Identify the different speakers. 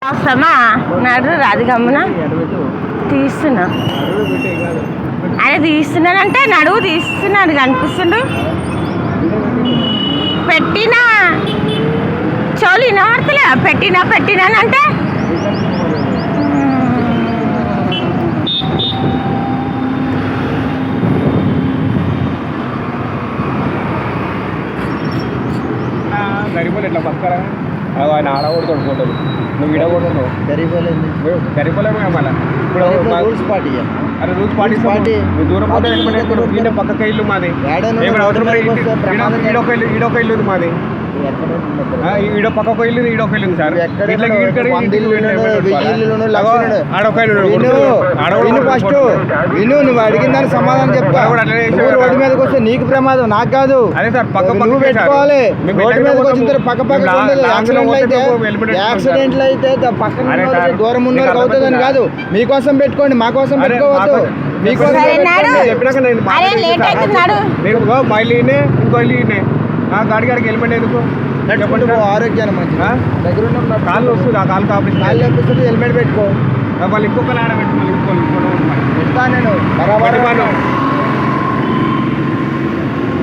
Speaker 1: అవసరమా నడు రాదు గమ్మున తీస్తున్నా ఆయన తీస్తున్నానంటే నడువు తీస్తున్నాడు కనిపిస్తుండు పెట్టినా చోలు వినబడతలే పెట్టినానంటే
Speaker 2: గరిపోలు ఎట్లా బతకారా ఆయన ఆడకూడదు ఫోటోలు నువ్వు ఇడకూడదు గరిపోలేము మళ్ళీ ఇప్పుడు
Speaker 3: రూల్స్ పార్టీ
Speaker 2: అరే రూల్స్ పాటిస్తాం నువ్వు దూరం పోతే ఈయన పక్కకి ఇల్లు మాది ఈడొక ఇల్లు ఉంది మాది ఈడో పక్క ఇల్లు ఈడొక ఇల్లు ఉంది సార్
Speaker 3: ఫస్ట్ విను నువ్వు అడిగిన దానికి సమాధానం చెప్తా రోడ్డు మీదకి వస్తే నీకు ప్రమాదం నాకు కాదు
Speaker 2: అదే సార్ పక్క
Speaker 3: నువ్వు పెట్టుకోవాలి రోడ్డు మీదకి వచ్చిన యాక్సిడెంట్లు అయితే పక్కన దూరం ఉన్న అవుతుందని కాదు మీకోసం పెట్టుకోండి మా కోసం పెట్టుకోవద్దు మీకోసం
Speaker 2: చెప్పినాక నేను మైలు ఇంకో ఇల్లు గాడికి హెల్మెట్ ఎందుకు
Speaker 3: ఆరోగ్యాన్ని మంచిగా దగ్గర ఉన్న
Speaker 2: కాళ్ళు వస్తుంది ఆ కాలు కాబట్టి
Speaker 3: కాళ్ళు ఎప్పిస్తుంది హెల్మెట్ పెట్టుకో
Speaker 2: వాళ్ళు ఇంకొకరు ఆడ పెట్టుకోవాలి ఇంకో
Speaker 3: పెడతా నేను బరాబర్